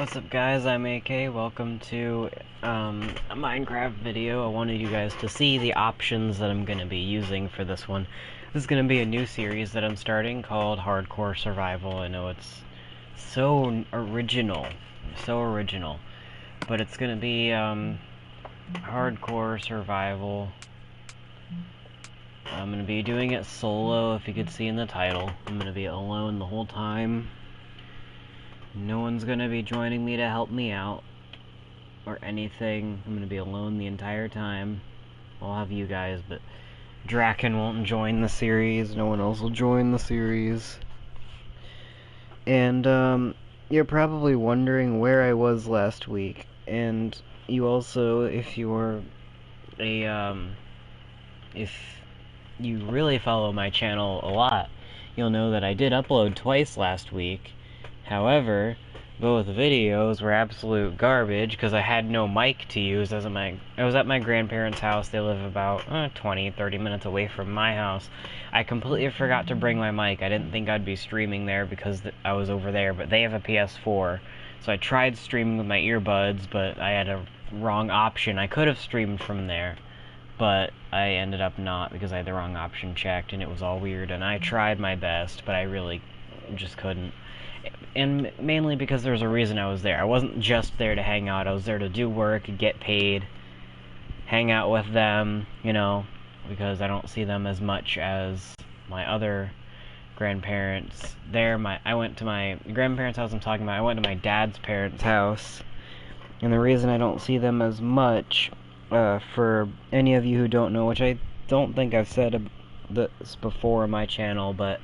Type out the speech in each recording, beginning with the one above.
What's up guys, I'm AK, welcome to a Minecraft video. I wanted you guys to see the options that I'm going to be using for this one. This is going to be a new series that I'm starting called Hardcore Survival. I know it's so original, but it's going to be Hardcore Survival. I'm going to be doing it solo, if you could see in the title. I'm going to be alone the whole time. No one's gonna be joining me to help me out or anything. I'm gonna be alone the entire time. I'll have you guys, but Draken won't join the series. No one else will join the series. And you're probably wondering where I was last week. And you also, if you're if you really follow my channel a lot, you'll know that I did upload twice last week. However, both videos were absolute garbage because I had no mic to use. I was at my grandparents' house. They live about 20-30 minutes away from my house. I completely forgot to bring my mic. I didn't think I'd be streaming there because I was over there, but they have a PS4. So I tried streaming with my earbuds, but I had a wrong option. I could have streamed from there, but I ended up not because I had the wrong option checked, and it was all weird. And I tried my best, but I really just couldn't. And mainly because there's a reason I was there. I wasn't just there to hang out. I was there to do work, get paid, hang out with them, you know, because I don't see them as much as my other grandparents. I went to my grandparents' house I'm talking about. I went to my dad's parents' house. And the reason I don't see them as much, for any of you who don't know, which I don't think I've said this before on my channel, but,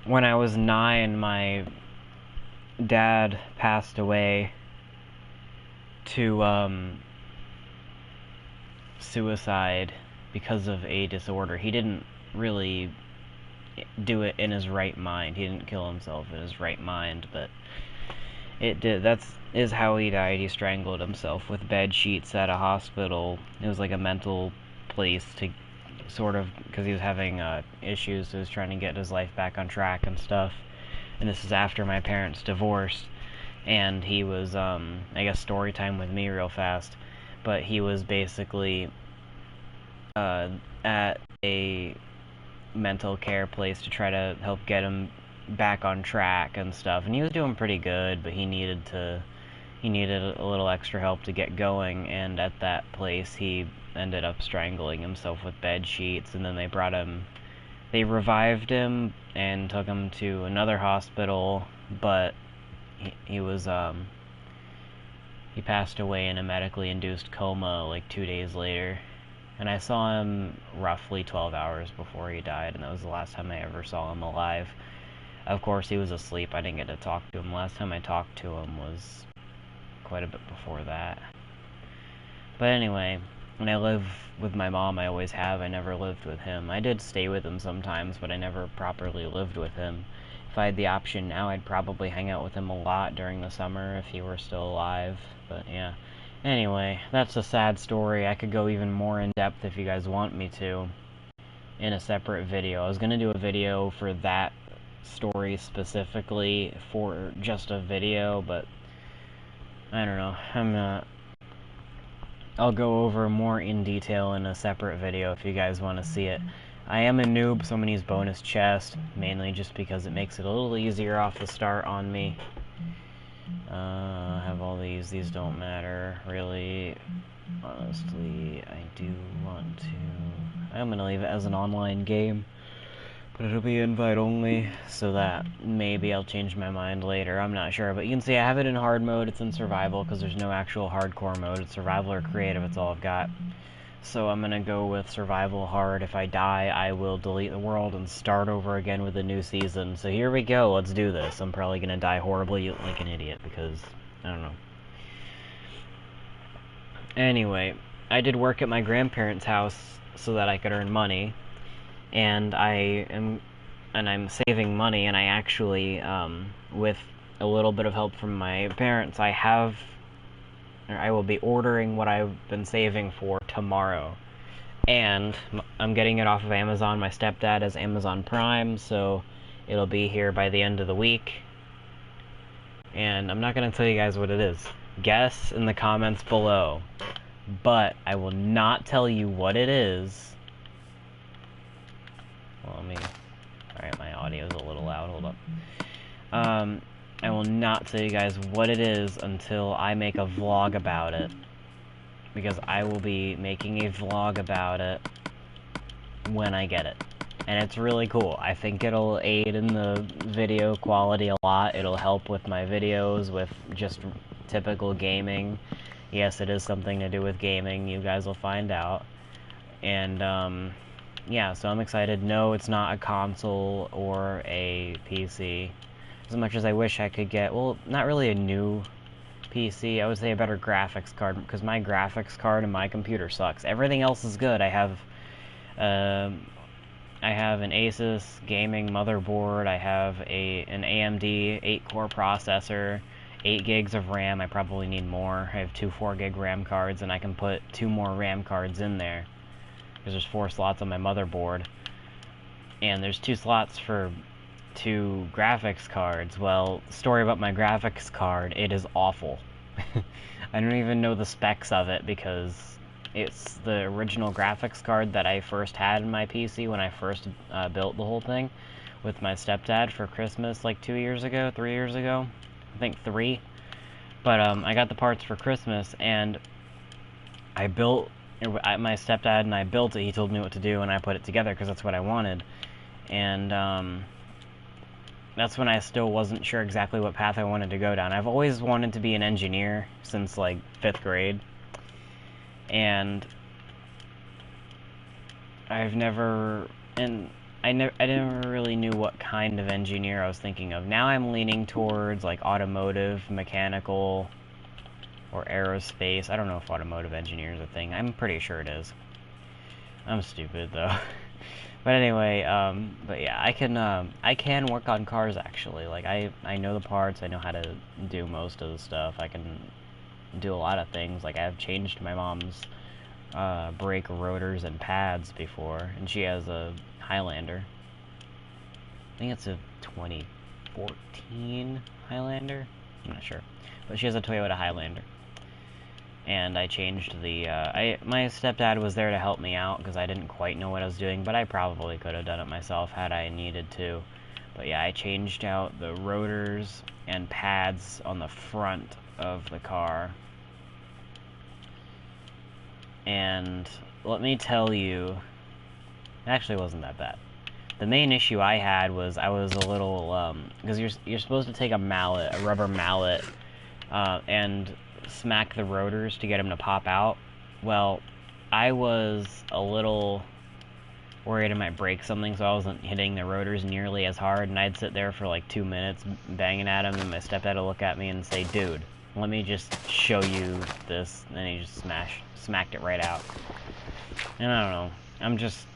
when I was 9, my dad passed away to suicide because of a disorder. He didn't really do it in his right mind. He didn't kill himself in his right mind, but it did. Is how he died. He strangled himself with bed sheets at a hospital. It was like a mental place to sort of, because he was having issues, so he was trying to get his life back on track and stuff. And this is after my parents divorced, and he was, I guess, story time with me real fast, but he was basically at a mental care place to try to help get him back on track and stuff, and he was doing pretty good, but he needed a little extra help to get going, and at that place he ended up strangling himself with bed sheets. And then they revived him and took him to another hospital, but he passed away in a medically induced coma like 2 days later. And I saw him roughly 12 hours before he died, and that was the last time I ever saw him alive. Of course, he was asleep. I didn't get to talk to him. Last time I talked to him was quite a bit before that. But anyway, when I live with my mom, I always have. I never lived with him. I did stay with him sometimes, but I never properly lived with him. If I had the option now, I'd probably hang out with him a lot during the summer if he were still alive. But yeah. Anyway, that's a sad story. I could go even more in depth if you guys want me to in a separate video. I was going to do a video for that story specifically for just a video, but I don't know. I'll go over more in detail in a separate video if you guys want to see it. I am a noob, so I'm going to use bonus chest, mainly just because it makes it a little easier off the start on me. I have all these. These don't matter, really. Honestly, I do want to... I'm going to leave it as an online game, but it'll be invite only, so that maybe I'll change my mind later. I'm not sure, but you can see I have it in hard mode. It's in survival because there's no actual hardcore mode. It's survival or creative. It's all I've got. So I'm gonna go with survival hard. If I die, I will delete the world and start over again with a new season. So here we go. Let's do this. I'm probably gonna die horribly like an idiot because I don't know. Anyway, I did work at my grandparents' house so that I could earn money. And I'm saving money, and I actually, with a little bit of help from my parents, I will be ordering what I've been saving for tomorrow. And I'm getting it off of Amazon. My stepdad has Amazon Prime, so it'll be here by the end of the week. and I'm not going to tell you guys what it is. Guess in the comments below. But I will not tell you what it is. Well, alright, my audio is a little loud, hold up. I will not tell you guys what it is until I make a vlog about it. Because I will be making a vlog about it when I get it. And it's really cool. I think it'll aid in the video quality a lot. It'll help with my videos, with just typical gaming. Yes, it is something to do with gaming. You guys will find out. And, yeah, so I'm excited. No, it's not a console or a PC. As much as I wish I could get, well, not really a new PC. I would say a better graphics card, because my graphics card and my computer sucks. Everything else is good. I have an Asus gaming motherboard. I have an AMD 8-core processor, 8 gigs of RAM. I probably need more. I have 2 4-gig RAM cards, and I can put 2 more RAM cards in there, because there's 4 slots on my motherboard. And there's 2 slots for 2 graphics cards. Well, story about my graphics card, it is awful. I don't even know the specs of it, because it's the original graphics card that I first had in my PC when I first built the whole thing with my stepdad for Christmas like 3 years ago. I think 3. But I got the parts for Christmas, and my stepdad and I built it. He told me what to do, and I put it together because that's what I wanted. And that's when I still wasn't sure exactly what path I wanted to go down. I've always wanted to be an engineer since like 5th grade. And I never really knew what kind of engineer I was thinking of. Now I'm leaning towards like automotive, mechanical, or aerospace. I don't know if automotive engineer is a thing. I'm pretty sure it is. I'm stupid though. But anyway, but yeah, I can work on cars actually. Like I know the parts. I know how to do most of the stuff. I can do a lot of things. Like I've changed my mom's brake rotors and pads before, and she has a Highlander. I think it's a 2014 Highlander. I'm not sure, but she has a Toyota Highlander. And I changed the. My stepdad was there to help me out because I didn't quite know what I was doing, but I probably could have done it myself had I needed to. But yeah, I changed out the rotors and pads on the front of the car. And let me tell you, it actually wasn't that bad. The main issue I had was I was a little, because you're supposed to take a rubber mallet, and smack the rotors to get them to pop out. Well, I was a little worried I might break something, so I wasn't hitting the rotors nearly as hard, and I'd sit there for like 2 minutes banging at them, and my stepdad would look at me and say, "Dude, let me just show you this," and then he just smacked it right out. And I don't know, I'm just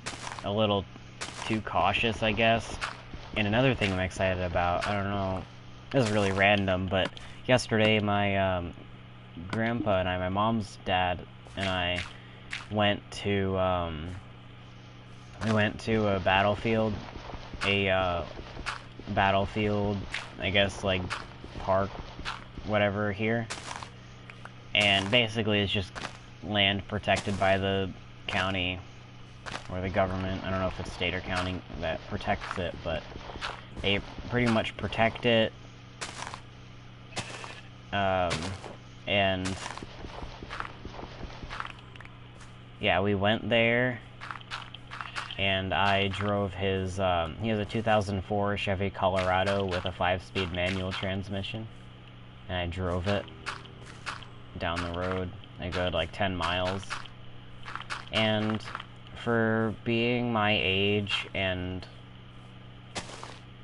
a little too cautious, I guess. And another thing I'm excited about, I don't know, this is really random, but yesterday my grandpa and my mom's dad and I went to a battlefield, I guess, like, park, whatever, here. And basically it's just land protected by the county or the government. I don't know if it's state or county that protects it, but they pretty much protect it. And yeah, we went there, and I drove his, he has a 2004 Chevy Colorado with a 5-speed manual transmission, and I drove it down the road. I go like 10 miles, and for being my age and,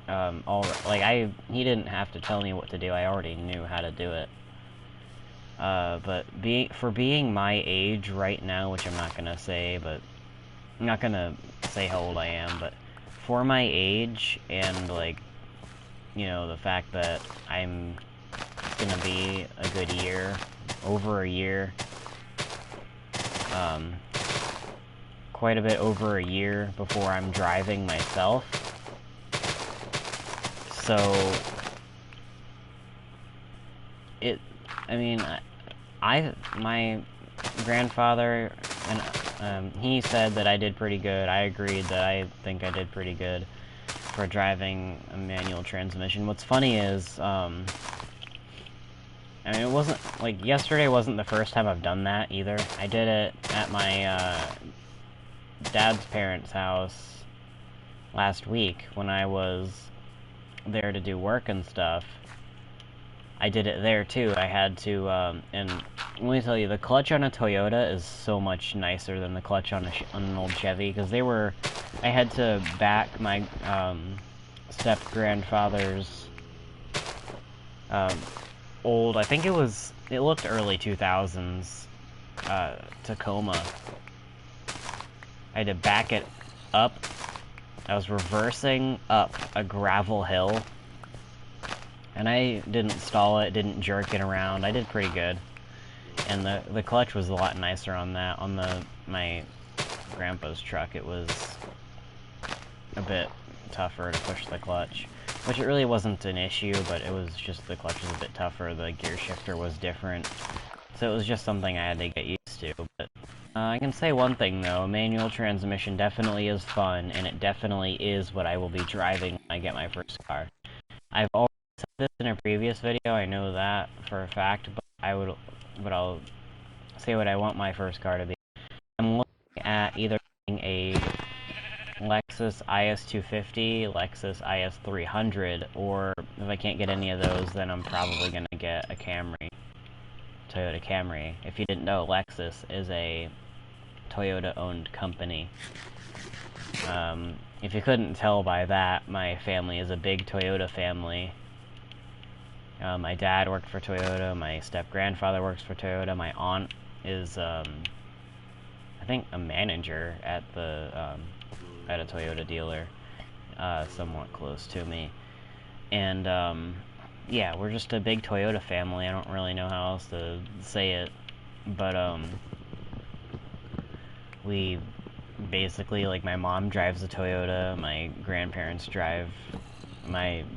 he didn't have to tell me what to do, I already knew how to do it. But for being my age right now, which I'm not gonna say, but I'm not gonna say how old I am, but for my age and, like, you know, the fact that it's gonna be a good year, over a year, quite a bit over a year before I'm driving myself. So I mean, my grandfather, and he said that I did pretty good. I agreed that I think I did pretty good for driving a manual transmission. What's funny is, I mean, it wasn't, like, yesterday wasn't the first time I've done that, either. I did it at my, dad's parents' house last week when I was there to do work and stuff. I did it there, too. I had to, and let me tell you, the clutch on a Toyota is so much nicer than the clutch on an old Chevy, because I had to back my, step-grandfather's, old, I think it looked early 2000s, Tacoma. I had to back it up. I was reversing up a gravel hill, and I didn't stall it, didn't jerk it around. I did pretty good. And the clutch was a lot nicer on that. On my grandpa's truck, it was a bit tougher to push the clutch. Which it really wasn't an issue, but it was just the clutch was a bit tougher, the gear shifter was different. So it was just something I had to get used to. But I can say one thing, though. A manual transmission definitely is fun, and it definitely is what I will be driving when I get my first car. I've already said this in a previous video, I know that for a fact, but I'll say what I want my first car to be. I'm looking at either getting a Lexus IS250, Lexus IS300, or if I can't get any of those, then I'm probably going to get a Camry, Toyota Camry. If you didn't know, Lexus is a Toyota-owned company. If you couldn't tell by that, my family is a big Toyota family. My dad worked for Toyota, my step-grandfather works for Toyota, my aunt is, I think, a manager at at a Toyota dealer, somewhat close to me. And, yeah, we're just a big Toyota family. I don't really know how else to say it, but, we basically, like, my mom drives a Toyota, my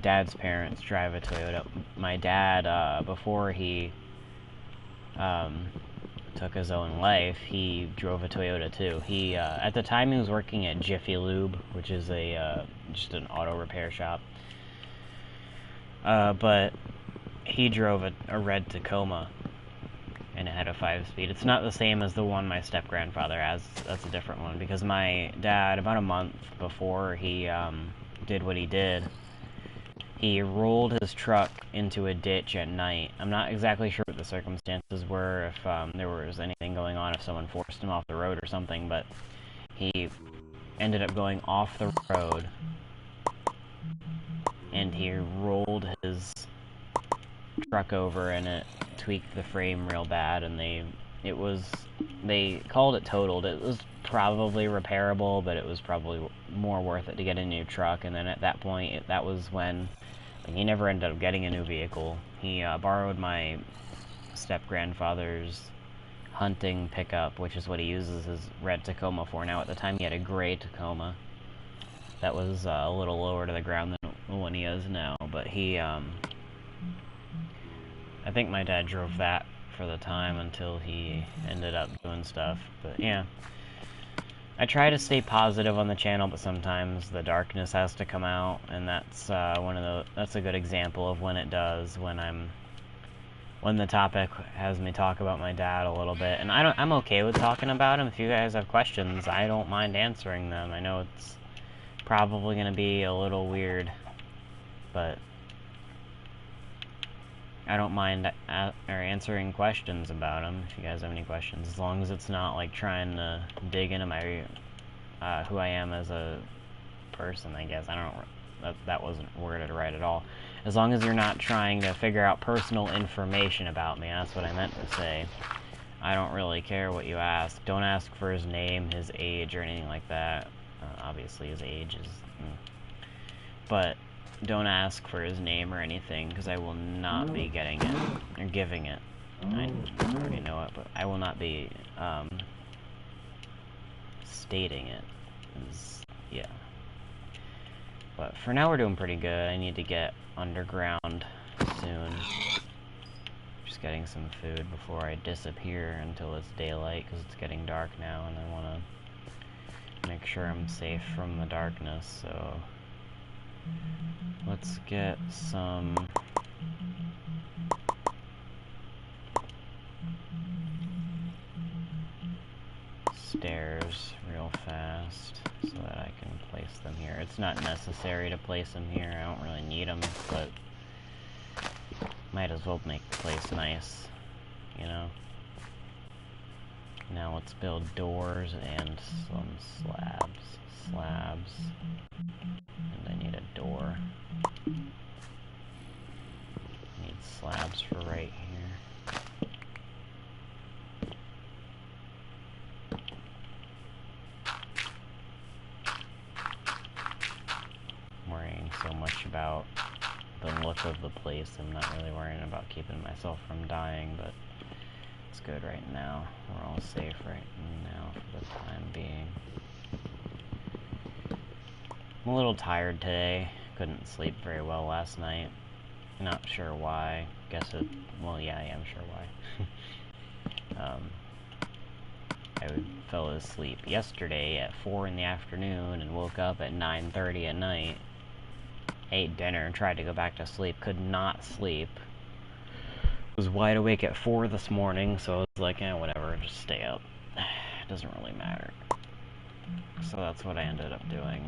dad's parents drive a Toyota. My dad, before he, took his own life, he drove a Toyota too. He, at the time he was working at Jiffy Lube, which is just an auto repair shop. But he drove a red Tacoma, and it had a 5-speed. It's not the same as the one my step-grandfather has. That's a different one, because my dad, about a month before he, did what he did, he rolled his truck into a ditch at night. I'm not exactly sure what the circumstances were, if there was anything going on, if someone forced him off the road or something, but he ended up going off the road, and he rolled his truck over, and it tweaked the frame real bad, and they called it totaled. It was probably repairable, but it was probably more worth it to get a new truck, and then at that point, that was when he never ended up getting a new vehicle. He borrowed my step-grandfather's hunting pickup, which is what he uses his red Tacoma for now. At the time, he had a gray Tacoma that was a little lower to the ground than the one he has now, but I think my dad drove that for the time until he ended up doing stuff, but yeah. I try to stay positive on the channel, but sometimes the darkness has to come out, and that's that's a good example of when it does, when the topic has me talk about my dad a little bit. And I'm okay with talking about him. If you guys have questions, I don't mind answering them. I know it's probably going to be a little weird, but I don't mind answering questions about him, if you guys have any questions, as long as it's not like trying to dig into my who I am as a person, I guess. That wasn't worded right at all. As long as you're not trying to figure out personal information about me, that's what I meant to say. I don't really care what you ask. Don't ask for his name, his age, or anything like that. Obviously his age is... But don't ask for his name or anything, because I will not be getting it, or giving it. I already know it, but I will not be, stating it. Yeah. But for now we're doing pretty good. I need to get underground soon. getting some food before I disappear until it's daylight, because it's getting dark now, and I want to make sure I'm safe from the darkness, so let's get some stairs real fast so that I can place them here. It's not necessary to place them here, I don't really need them, but might as well make the place nice, you know? Now let's build doors and some slabs, and I need a door. Need slabs for right here. I'm worrying so much about the look of the place. I'm not really worrying about keeping myself from dying, but it's good right now. We're all safe right now for the time being. I'm a little tired today. Couldn't sleep very well last night. Not sure why. Well, yeah, I am sure why. I fell asleep yesterday at 4 in the afternoon and woke up at 9:30 at night. Ate dinner and tried to go back to sleep. Could not sleep. Was wide awake at 4 this morning, so I was like, whatever, just stay up. It doesn't really matter. So that's what I ended up doing.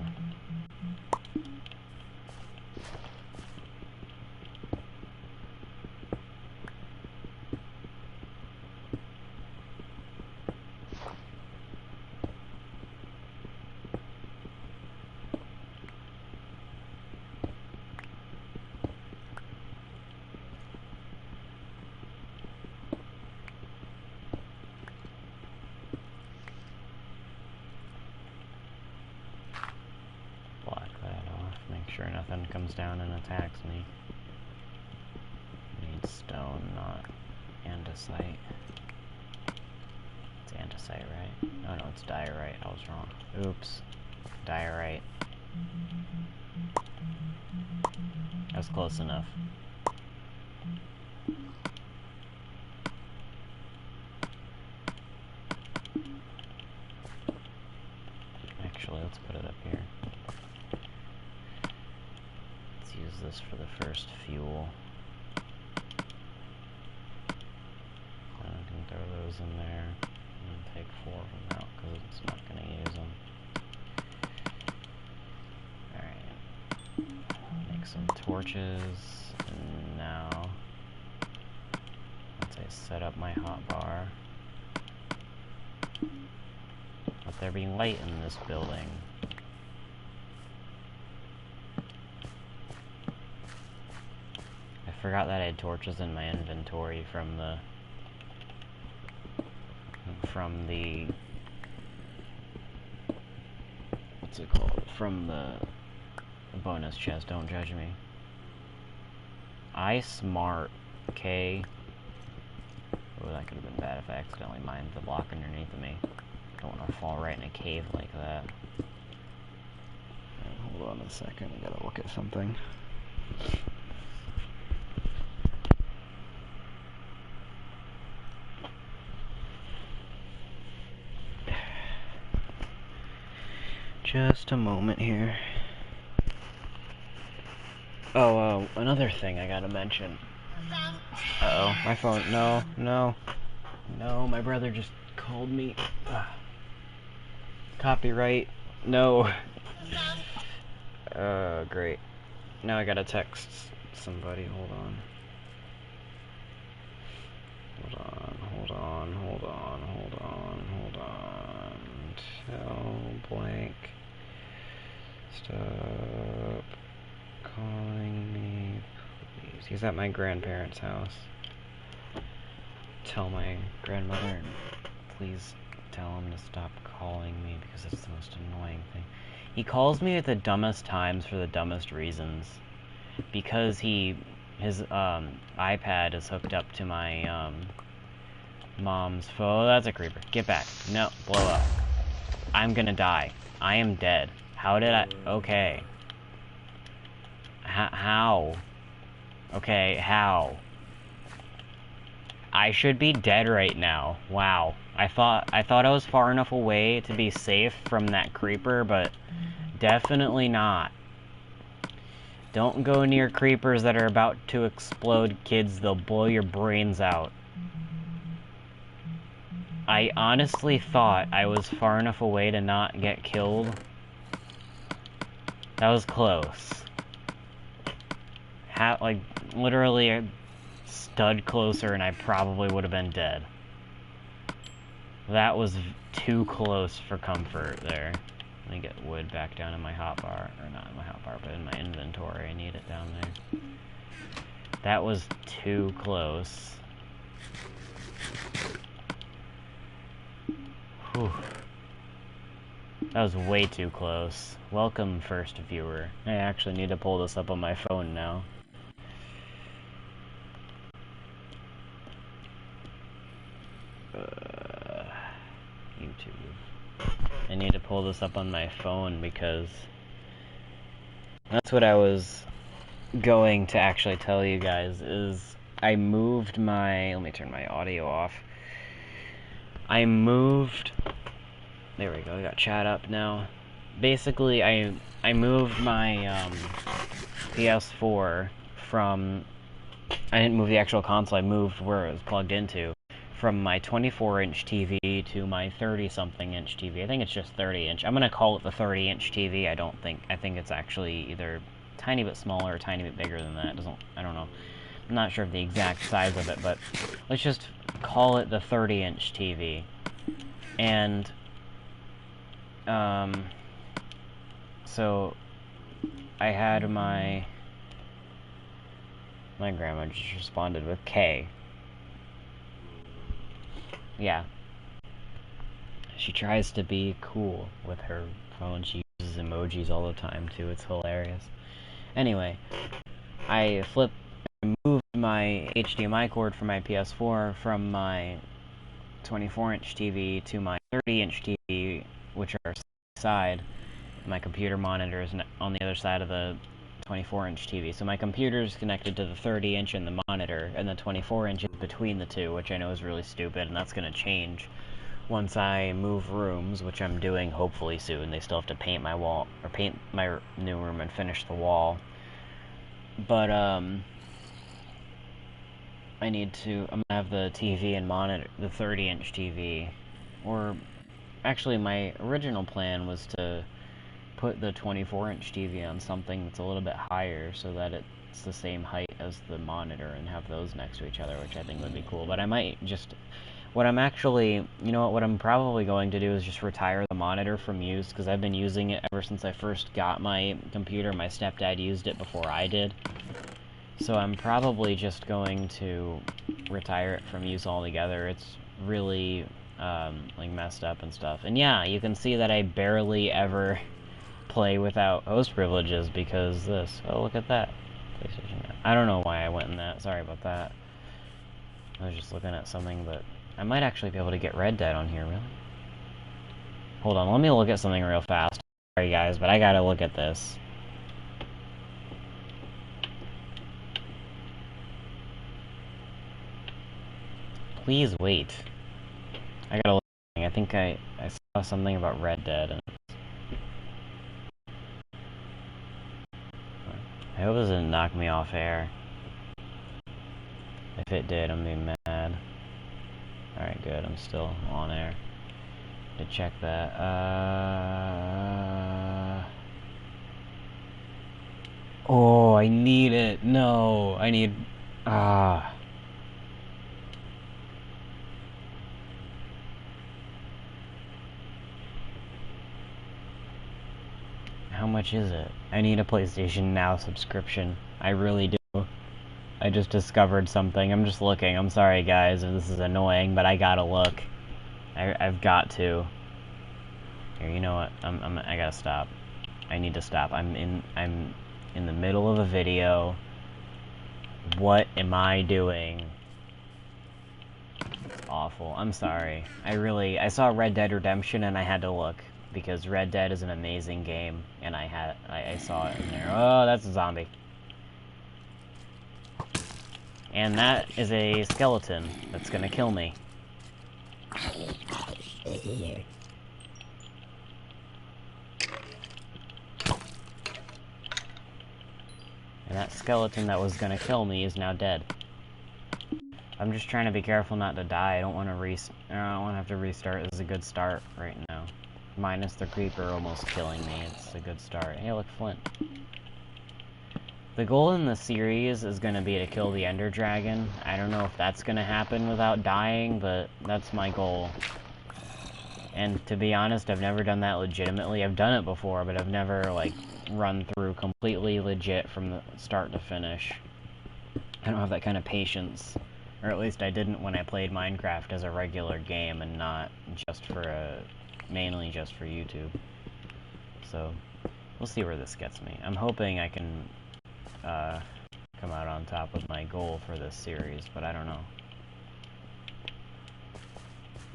Sure nothing comes down and attacks me. Need stone, not andesite. It's andesite, right? Oh no, it's diorite. I was wrong. Oops. Diorite. That's close enough. Actually, let's put it up here. Use this for the first fuel. I can throw those in there and take 4 of them out because it's not going to use them. Alright, make some torches, and now once I set up my hotbar, let there be light in this building. I forgot that I had torches in my inventory from the what's it called? From the bonus chest, don't judge me. Smart K. Oh, that could have been bad if I accidentally mined the block underneath of me. Don't want to fall right in a cave like that. Right, hold on a second, I gotta look at something. Just a moment here. Oh, another thing I gotta mention. Uh-oh, my phone. No, my brother just called me. Copyright. No. Great. Now I gotta text somebody. Hold on. Tell blank. Stop calling me, please. He's at my grandparents' house. Tell my grandmother, and please tell him to stop calling me because it's the most annoying thing. He calls me at the dumbest times for the dumbest reasons. Because his iPad is hooked up to my mom's phone. Oh, that's a creeper. Get back. No, blow up. I'm gonna die. I am dead. How did I... Okay. How? Okay, how? I should be dead right now. Wow. I thought I was far enough away to be safe from that creeper, but definitely not. Don't go near creepers that are about to explode, kids. They'll blow your brains out. I honestly thought I was far enough away to not get killed. That was close. Like, literally a stud closer and I probably would have been dead. That was too close for comfort there. Let me get wood back down in my hotbar. Or not in my hotbar, but in my inventory. I need it down there. That was too close. Whew. That was way too close. Welcome, first viewer. I actually need to pull this up on my phone now. YouTube. I need to pull this up on my phone because that's what I was going to actually tell you guys is I moved my... Let me turn my audio off. I moved... There we go, I got chat up now. Basically, I moved my PS4 from... I didn't move the actual console, I moved where it was plugged into. From my 24-inch TV to my 30-something-inch TV. I think it's just 30-inch. I'm gonna call it the 30-inch TV. I think it's actually either tiny bit smaller or tiny bit bigger than that. I don't know. I'm not sure of the exact size of it, but let's just call it the 30-inch TV. And, so I had my grandma just responded with K. Yeah. She tries to be cool with her phone. She uses emojis all the time, too. It's hilarious. Anyway, I moved my HDMI cord from my PS4 from my 24-inch TV to my 30-inch TV, which are side. My computer monitor is on the other side of the 24-inch TV. So my computer is connected to the 30-inch and the monitor, and the 24-inch is between the two, which I know is really stupid, and that's going to change once I move rooms, which I'm doing hopefully soon. They still have to paint my wall, or paint my new room and finish the wall. But, I'm gonna have the TV and monitor, the 30-inch TV, or, actually my original plan was to put the 24-inch TV on something that's a little bit higher so that it's the same height as the monitor and have those next to each other, which I think would be cool. But I might just... What I'm probably going to do is just retire the monitor from use, because I've been using it ever since I first got my computer. My stepdad used it before I did. So I'm probably just going to retire it from use altogether. It's really, like, messed up and stuff. And yeah, you can see that I barely ever play without host privileges because this. Oh, look at that. PlayStation. I don't know why I went in that. Sorry about that. I was just looking at something, but I might actually be able to get Red Dead on here, really. Hold on, let me look at something real fast. Sorry, guys, but I gotta look at this. Please wait. I gotta look. I think I saw something about Red Dead. And I hope this didn't knock me off air. If it did, I'm gonna be mad. Alright, good. I'm still on air. To check that. Oh, I need it. No, I need... How much is it? I need a PlayStation Now subscription. I really do. I just discovered something. I'm just looking. I'm sorry, guys, if this is annoying, but I gotta look. I've got to. Here, you know what? I gotta stop. I need to stop. I'm in the middle of a video. What am I doing? It's awful. I'm sorry. I saw Red Dead Redemption and I had to look because Red Dead is an amazing game, and I saw it in there. Oh, that's a zombie. And that is a skeleton that's gonna kill me. And that skeleton that was gonna kill me is now dead. I'm just trying to be careful not to die. I don't want to have to restart. This is a good start right now. Minus the creeper almost killing me. It's a good start. Hey, look, Flint. The goal in the series is going to be to kill the Ender Dragon. I don't know if that's going to happen without dying, but that's my goal. And to be honest, I've never done that legitimately. I've done it before, but I've never, like, run through completely legit from the start to finish. I don't have that kind of patience. Or at least I didn't when I played Minecraft as a regular game and not just for mainly just for YouTube. So, we'll see where this gets me. I'm hoping I can come out on top with my goal for this series, but I don't know.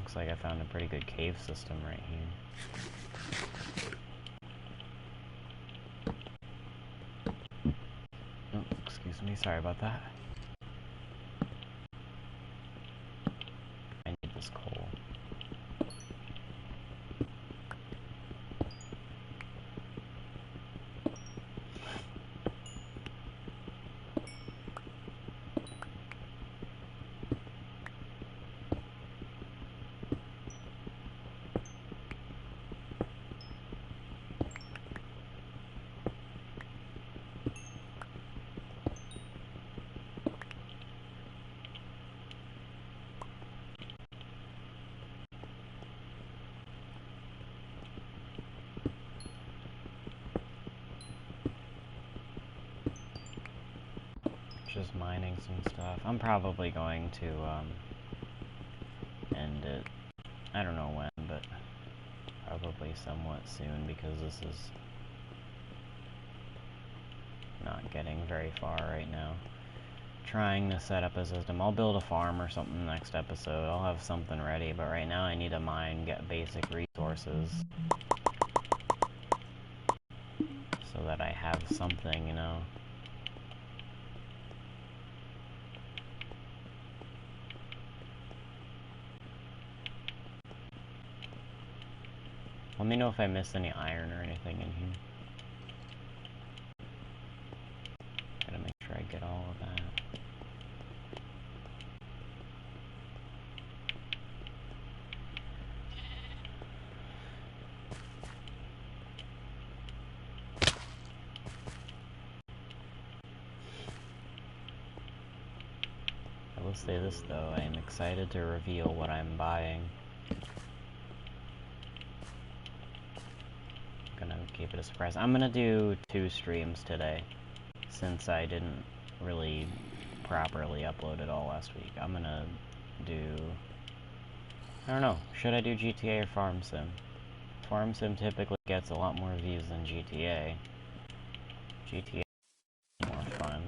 Looks like I found a pretty good cave system right here. Oh, excuse me, sorry about that. I need this coal. Just mining some stuff. I'm probably going to end it. I don't know when, but probably somewhat soon, because this is not getting very far right now. Trying to set up a system. I'll build a farm or something next episode. I'll have something ready, but right now I need to mine, get basic resources so that I have something, you know. Let me know if I missed any iron or anything in here. Gotta make sure I get all of that. I will say this though, I am excited to reveal what I'm buying. Gonna keep it a surprise. I'm gonna do 2 streams today, since I didn't really properly upload it all last week. I'm gonna do... I don't know, should I do GTA or Farm Sim? Farm Sim typically gets a lot more views than GTA. GTA is more fun.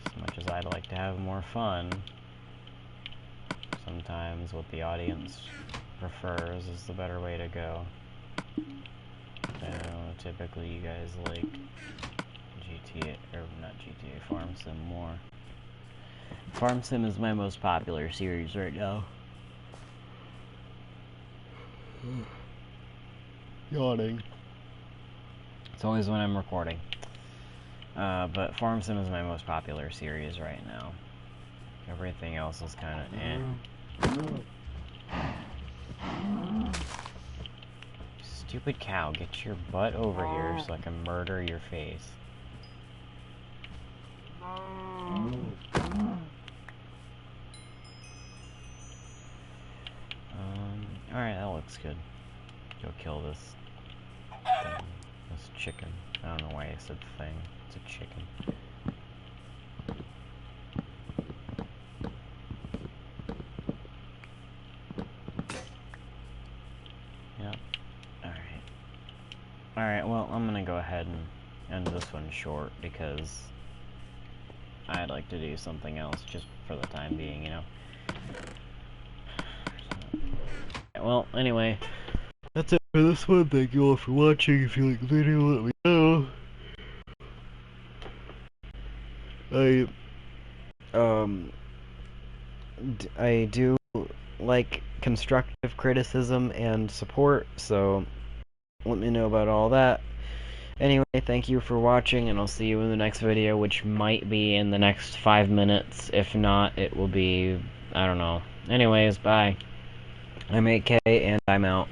As much as I'd like to have more fun, sometimes what the audience prefers is the better way to go. I know, typically you guys like GTA, or not GTA, Farm Sim more. Farm Sim is my most popular series right now. Yawning. It's always when I'm recording. But Farm Sim is my most popular series right now. Everything else is kind of Stupid cow, get your butt over here so I can murder your face. Alright, that looks good. Go kill this thing. This chicken. I don't know why I said thing. It's a chicken. Yep. Alright. Alright, well, I'm gonna go ahead and end this one short because I'd like to do something else just for the time being, you know. Well, anyway, that's it for this one. Thank you all for watching. If you like the video, let me know. I do like constructive criticism and support, so let me know about all that. Anyway, thank you for watching, and I'll see you in the next video, which might be in the next 5 minutes. If not, it will be, I don't know. Anyways, bye. I'm 8K, and I'm out.